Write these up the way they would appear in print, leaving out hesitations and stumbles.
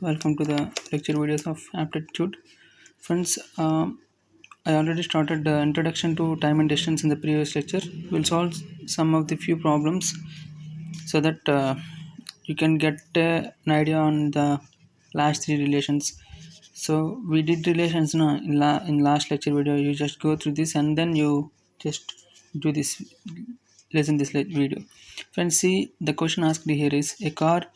Welcome to the lecture videos of aptitude. Friends, I already started the introduction to time and distance in the previous lecture. We'll solve some of the few problems so that you can get an idea on the last three relations. So we did relations now in last lecture video. You just go through this and then you just do this, listen this video. Friends, see the question asked here is a car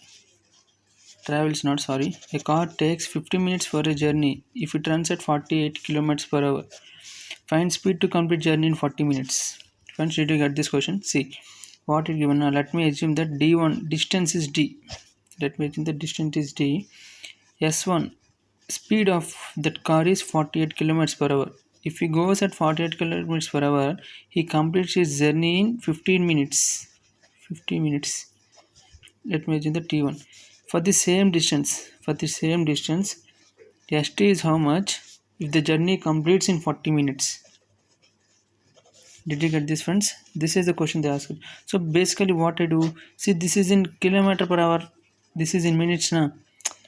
takes 50 minutes for a journey if it runs at 48 kilometers per hour. Find speed to complete journey in 40 minutes. Friends, did you get this question? See what is given now. Let me assume that d1 distance is d. Let me assume the distance is d. S1 speed of that car is 48 kilometers per hour. If he goes at 48 kilometers per hour, he completes his journey in 15 minutes. 50 minutes. Let me assume the t1. For the same distance, st is how much if the journey completes in 40 minutes. Did you get this, friends? This is the question they asked. So basically what I do, see, this is in kilometer per hour, this is in minutes now.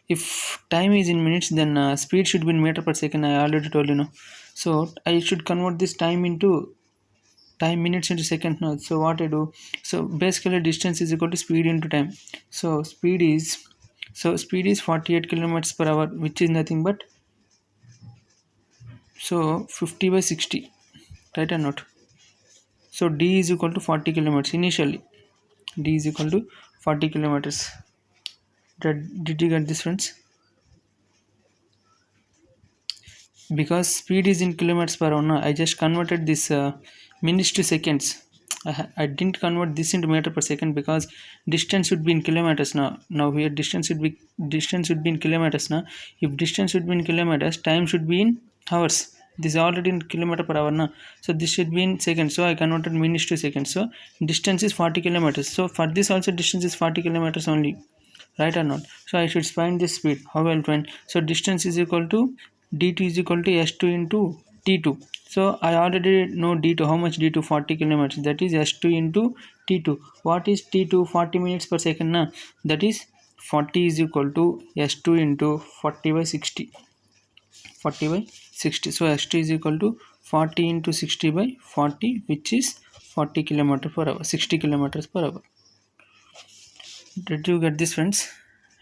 If time is in minutes, then speed should be in meter per second. I already told you now. So I should convert this time into minutes into seconds now. So what I do, so basically distance is equal to speed into time. So speed is 48 kilometers per hour, which is nothing but 50 by 60, right or not? So d is equal to 40 kilometers initially. D is equal to 40 kilometers. Did you get this, friends? Because speed is in kilometers per hour now, I just converted this minutes to seconds. I didn't convert this into meter per second because distance should be in kilometers now. Now here distance should be in kilometers now. If distance should be in kilometers, time should be in hours. This is already in kilometer per hour now. So this should be in seconds. So I converted minutes to seconds. So distance is 40 kilometers. So for this also distance is 40 kilometers only. Right or not? So I should find this speed. How I'll find? So distance is equal to d2 is equal to s2 into t2. So I already know d2, how much d2, 40 kilometers, that is s2 into t2. What is t2? 40 minutes per second now, that is 40 is equal to s2 into 40 by 60. 40 by 60. So s2 is equal to 40 into 60 by 40, which is 40 kilometers per hour, 60 kilometers per hour. Did you get this, friends?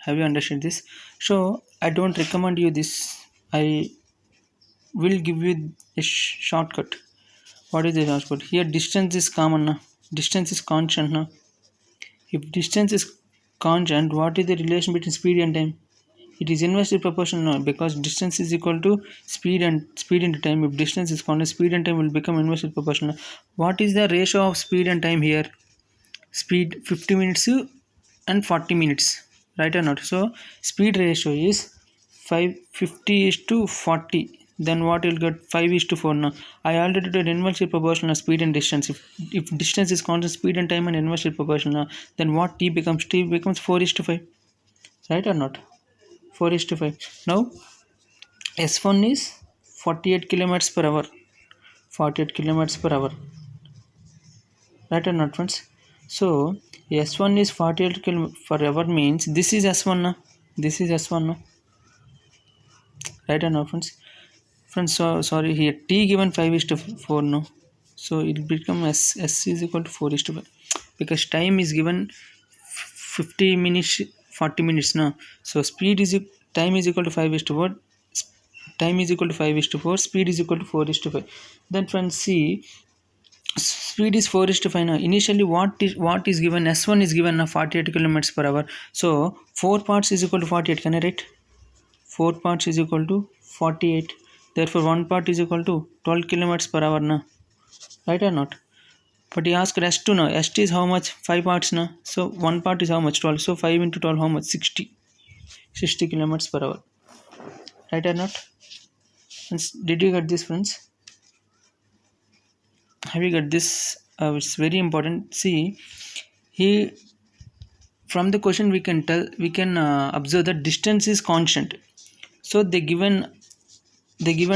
Have you understood this? So I don't recommend you this. I will give you a shortcut. What is the shortcut? Here distance is common now. Distance is constant now. If distance is constant, what is the relation between speed and time? It is inversely proportional now, because distance is equal to speed into time. If distance is constant, speed and time will become inversely proportional. What is the ratio of speed and time here? Speed 50 minutes and 40 minutes, right or not? So speed ratio is 50 is to 40. Then what you'll get? 5 is to 4 now. I already did inversely proportional speed and distance. If distance is constant, speed and time and inversely proportional, then what t becomes? T becomes 4 is to 5, right or not? 4 is to 5. Now S1 is 48 kilometers per hour. 48 kilometers per hour, right or not, friends? So S1 is 48 km per hour means this is S1 now. This is S1 now, right or not, friends? So sorry, here t given 5 is to 4 now. So it will become s is equal to 4 is to 5, because time is given 50 minutes, 40 minutes now. So time is equal to 5 is to 4. Time is equal to 5 is to 4. Speed is equal to 4 is to 5. Then friends, see, speed is 4 is to 5 now. Initially what is given? S1 is given now 48 kilometers per hour. So 4 parts is equal to 48. Can I write? 4 parts is equal to 48. Therefore 1 part is equal to 12 kilometers per hour now, right or not? But he asked S2 now. S2 is how much? 5 parts now. So 1 part is how much? 12. So 5 into 12 how much? 60 kilometers per hour, right or not? Did you get this, friends? Have you got this? It's very important. See, he, from the question we can observe that distance is constant. So the given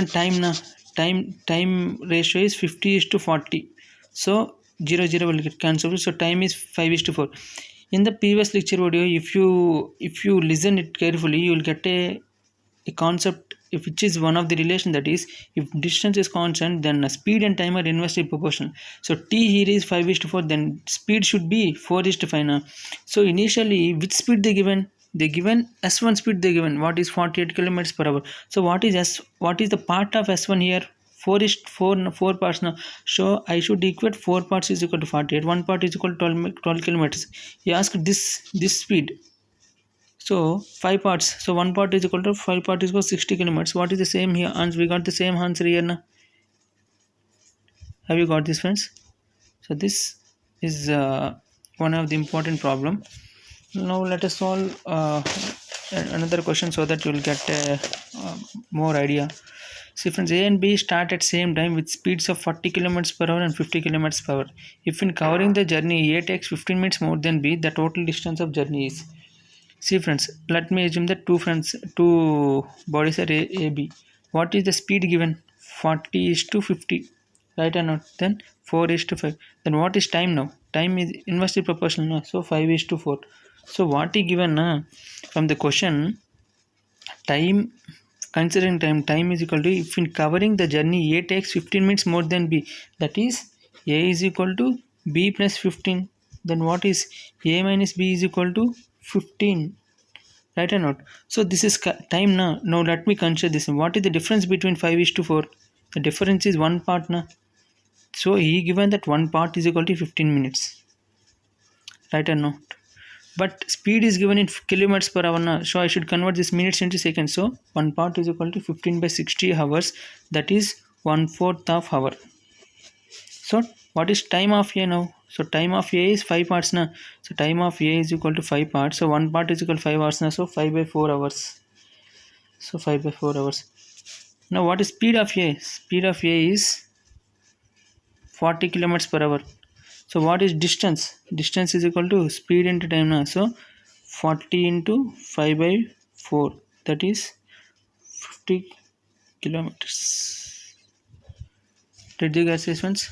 time now, time ratio is 50 is to 40. So 0 will get cancelled. So time is 5 is to 4. In the previous lecture video, if you listen it carefully, you will get a concept which is one of the relation, that is, if distance is constant, then speed and time are inversely proportional. So t here is 5:4, then speed should be 4:5 now. So initially which speed they given? They given s1 speed, they given what is 48 kilometers per hour. So what is the part of s1 here? 4 parts now. So I should equate 4 parts is equal to 48, 1 part is equal to 12 kilometers. He asked this speed. So 5 parts, so 1 part is equal to 5 part is equal to 60 kilometers. What is the same here? And we got the same answer here now. Have you got this, friends? So this is one of the important problem. Now let us solve another question so that you will get more idea. See friends, A and B start at same time with speeds of 40 kilometers per hour and 50 kilometers per hour. If in covering the journey A takes 15 minutes more than B, the total distance of journey is. See friends, let me assume that two bodies are A, B. What is the speed given? 40:50, right or not? Then 4:5. Then what is time now? Time is inversely proportional now. So 5:4. So what is given now? From the question, time, considering time is equal to, if in covering the journey A takes 15 minutes more than B, that is A is equal to B plus 15. Then what is A minus B is equal to 15, right or not? So this is time now. Now let me consider this. What is the difference between 5:4? The difference is 1 part now. So he given that 1 part is equal to 15 minutes, right or not? But speed is given in kilometers per hour now. So I should convert this minutes into seconds. So 1 part is equal to 15/60 hours, that is 1/4 of hour. So what is time of A now? So time of A is 5 parts now. So time of A is equal to 5 parts. So 1 part is equal to 5 hours now. So 5/4 hours. So 5/4 hours. Now what is speed of A? Speed of A is 40 kilometers per hour. So what is distance? Distance is equal to speed into time now. So 40 into 5/4, that is 50 kilometers. Did you get this, friends?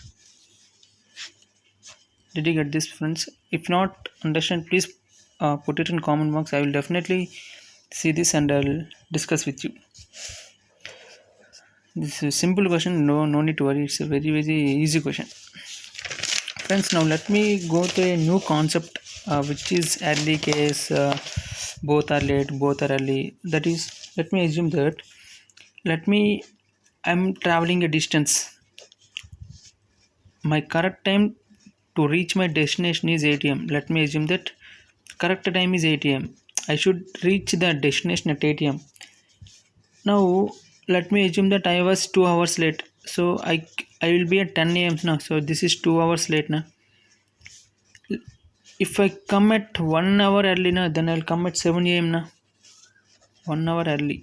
Did you get this, friends? If not understand, please put it in comment box. I will definitely see this and I'll discuss with you. This is a simple question. No need to worry. It's a very easy question, friends. Now let me go to a new concept, which is early case. Both are late, both are early. That is, let me assume that I'm traveling a distance. My correct time to reach my destination is 8 am. Let me assume that correct time is 8 am. I should reach the destination at 8 am. Now let me assume that I was 2 hours late. So I will be at 10 am now. So this is 2 hours late now. If I come at 1 hour early now, then I'll come at 7 am now. 1 hour early.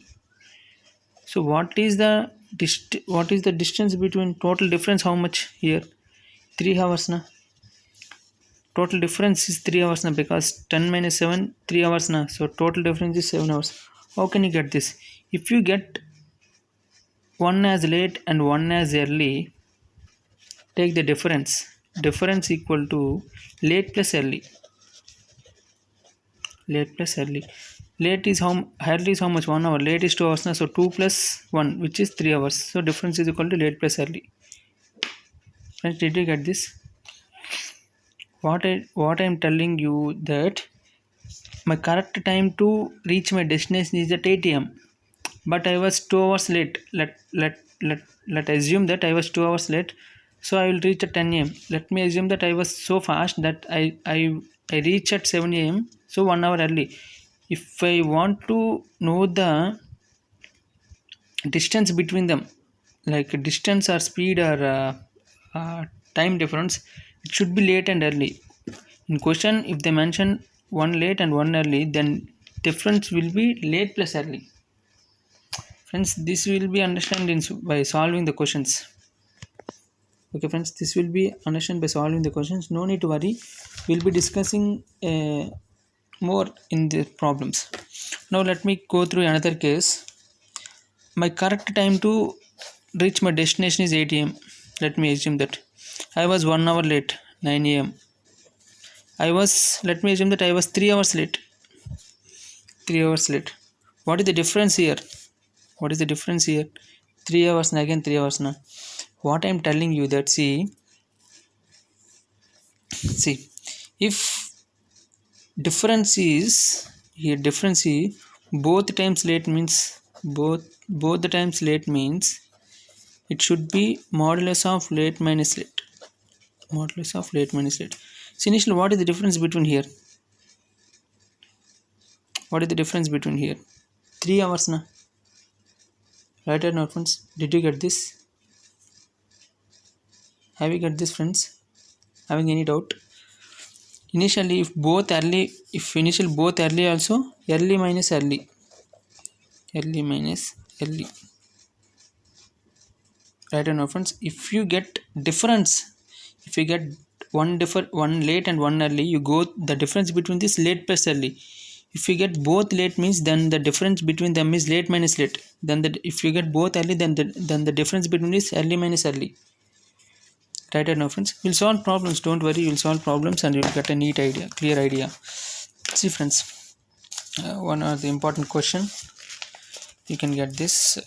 So what is the distance between, total difference how much here? 3 hours now. Total difference is 3 hours now, because 10 minus 7, 3 hours now. So total difference is 7 hours. How can you get this? If you get one as late and one as early, take the difference. Difference equal to late plus early. Late plus early. Late is early is how much? 1 hour. Late is 2 hours now. So 2 plus 1, which is 3 hours. So difference is equal to late plus early. Friends, did you get this? What I am telling you, that my correct time to reach my destination is at 8 am, but I was 2 hours late. Let assume that I was 2 hours late. So I will reach at 10 am. Let me assume that I was so fast that I reach at 7 am. So 1 hour early. If I want to know the distance between them, like distance or speed or time difference, it should be late and early. In question, if they mention one late and one early, then difference will be late plus early. Friends, this will be understood by solving the questions. Okay friends, this will be understood by solving the questions. No need to worry. We'll be discussing more in the problems. Now let me go through another case. My correct time to reach my destination is 8 am. Let me assume that I was 1 hour late, 9 am. let me assume that I was 3 hours late. 3 hours late. What is the difference here? 3 hours and again 3 hours now. What I am telling you that, see, if difference is both times late means, both the times late means it should be modulus of late minus late. So initially, what is the difference between here? 3 hours na. Right or not, friends? Did you get this? Have you got this, friends? Having any doubt? Initially, if both early also, early minus early. Right or not, friends? If you get one late and one early, you go the difference between this late plus early. If you get both late means, then the difference between them is late minus late. If you get both early, then the difference between is early minus early. Right or no, friends? We'll solve problems. Don't worry, you'll solve problems and you'll get a clear idea. See, friends, one of the important question. You can get this.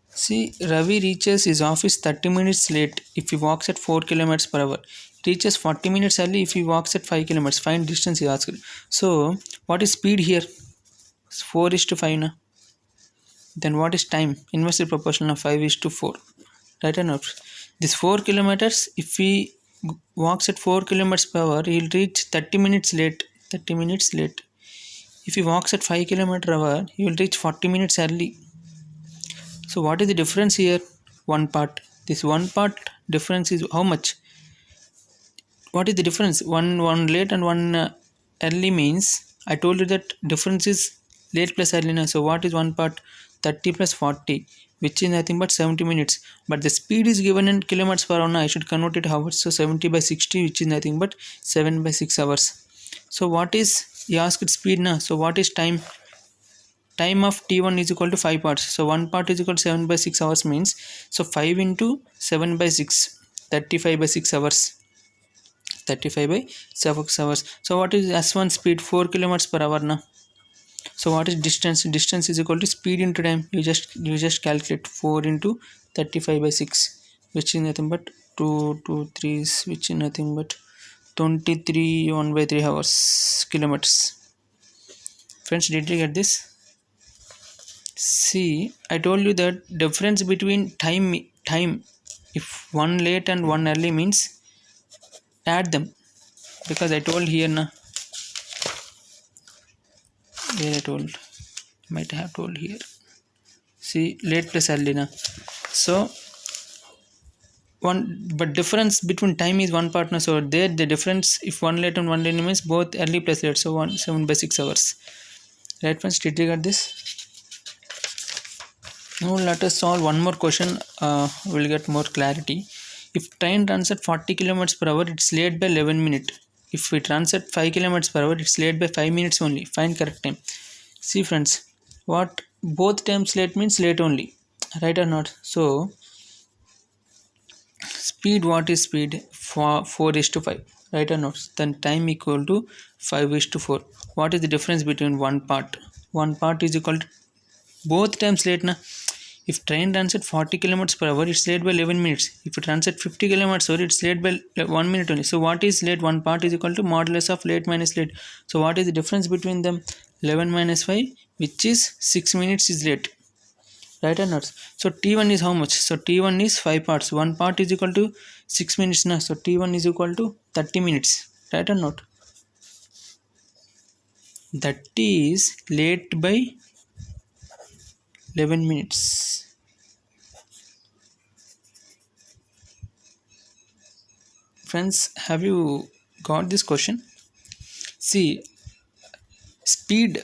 See, Ravi reaches his office 30 minutes late if he walks at 4 kilometers per hour. Reaches 40 minutes early if he walks at 5 kilometers. Find distance, he asked. So, what is speed here? 4:5 na. Then what is time? Inversely proportional of 5:4. Right or not? This 4 kilometers, if he walks at 4 kilometers per hour, he will reach 30 minutes late. If he walks at 5 kilometers per hour, he will reach 40 minutes early. So what is the difference here? One part. This one part difference is how much? What is the difference? One late and one early means, I told you that difference is late plus early. So what is one part? 30 plus 40, which is nothing but 70 minutes. But the speed is given in kilometers per hour. I should convert it hours. So 70 by 60, which is nothing but 7 by 6 hours. So what is, he asked speed now. So what is time? Time of t1 is equal to 5 parts. So 1 part is equal to 7 by 6 hours means, so 5 into 7 by 6, 35 by 6 hours. 35 by 6 hours. So what is S1 speed? 4 kilometers per hour now. So what is distance? Distance is equal to speed into time. You just calculate 4 into 35 by 6, which is nothing but 2 3, which is nothing but 23 1 by 3 hours kilometers. Friends, did you get this? See, I told you that difference between time, if one late and one early means add them, because I told here na, where I told, might have told here. See, late plus early na. So but difference between time is one part na. So there the difference, if one late and one early means both early plus late. So 7 by 6 hours. Right, friends? Did you get this? Now let us solve one more question. We'll get more clarity. If train runs at 40 kilometers per hour, it's late by 11 minutes. If it runs at 5 kilometers per hour, it's late by 5 minutes only. Find correct time. See, friends, what both times late means late only. Right or not? So speed, what is speed? 4:5. Right or not? Then time equal to 5:4. What is the difference between one part? One part is equal to both times late na. If train runs at 40 kilometers per hour, it's late by 11 minutes. If it runs at 50 kilometers per hour, it's late by 1 minute only. So what is late? One part is equal to modulus of late minus late. So what is the difference between them? 11 minus 5, which is 6 minutes is late. Right or not? So T1 is how much? So T1 is 5 parts. One part is equal to 6 minutes now. So T1 is equal to 30 minutes. Right or not? That is late by 11 minutes. Friends, have you got this question? See, speed,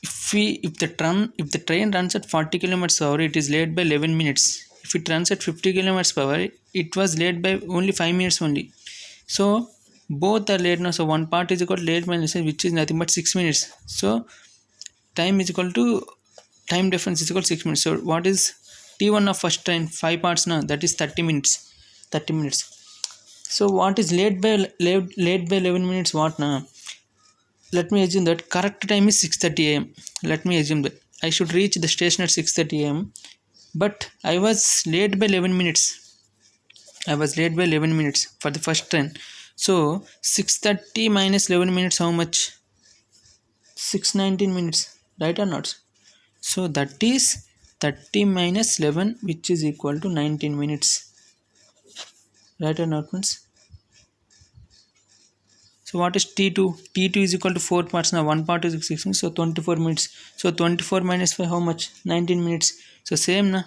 if the train runs at 40 kilometers per hour, it is late by 11 minutes. If it runs at 50 kilometers per hour, it was late by only 5 minutes only. So both are late now. So one part is equal to late minus, which is nothing but 6 minutes. So time is equal to, time difference is equal to 6 minutes. So what is T1 of first train? 5 parts now. That is 30 minutes. So what is late by 11 minutes? What now? Let me assume that correct time is 6:30 a.m. Let me assume that I should reach the station at 6:30 a.m. But I was late by 11 minutes. I was late by 11 minutes for the first train. So 6:30 minus 11 minutes, how much? 6:19 minutes, right or not? So that is 30 minus 11, which is equal to 19 minutes, right or not, friends? So what is T2? T2 is equal to 4 parts now. One part is 6 minutes, so 24 minutes. So 24 minus 5, how much? 19 minutes. So same na?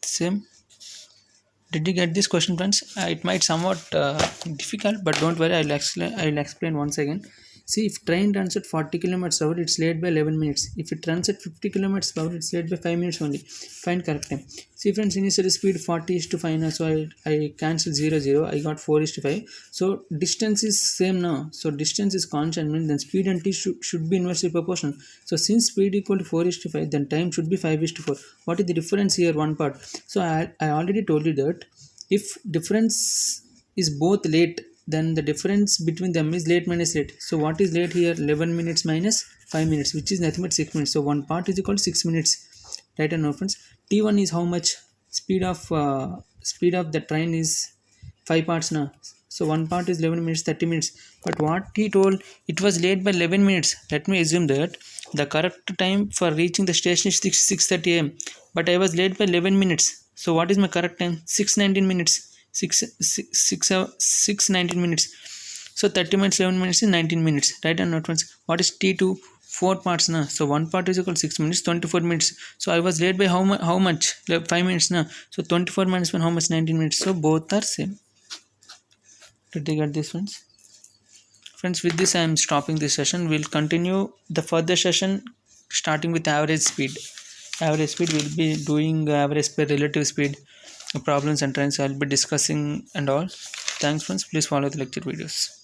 Same. Did you get this question, friends? It might somewhat difficult, but don't worry. I'll explain once again. See, if train runs at 40 kilometers per hour, it's late by 11 minutes. If it runs at 50 kilometers per hour, it's late by 5 minutes only. Find correct time. See, friends, initial speed 40 is to 5 now, so I cancel 0 0. I got 4 is to 5. So distance is same now. So distance is constant, means then speed and t should be inversely proportional. So since speed equal to 4 is to 5, then time should be 5 is to 4. What is the difference here? One part. So I already told you that if difference is both late, then the difference between them is late minus late. So what is late here? 11 minutes minus 5 minutes, which is nothing but 6 minutes. So one part is equal to 6 minutes, right? And no, friends, t1 is how much? Speed of the train is 5 parts now. So one part is 11 minutes 30 minutes. But what he told, it was late by 11 minutes. Let me assume that the correct time for reaching the station is 6:30 am, but I was late by 11 minutes. So what is my correct time? 6:19 minutes. 6:19 minutes. So 30 minutes 11 minutes is 19 minutes, right? And not once. What is T2? 4 parts now. So one part is equal to 6 minutes, 24 minutes. So I was late by how much? 5 minutes now. So 24 minus 1, how much? 19 minutes. So both are same. Did you get this, friends? Friends, with this I am stopping this session. We'll continue the further session starting with average speed. Average speed, will be doing average per relative speed, problems and trends I'll be discussing and all. Thanks, friends. Please follow the lecture videos.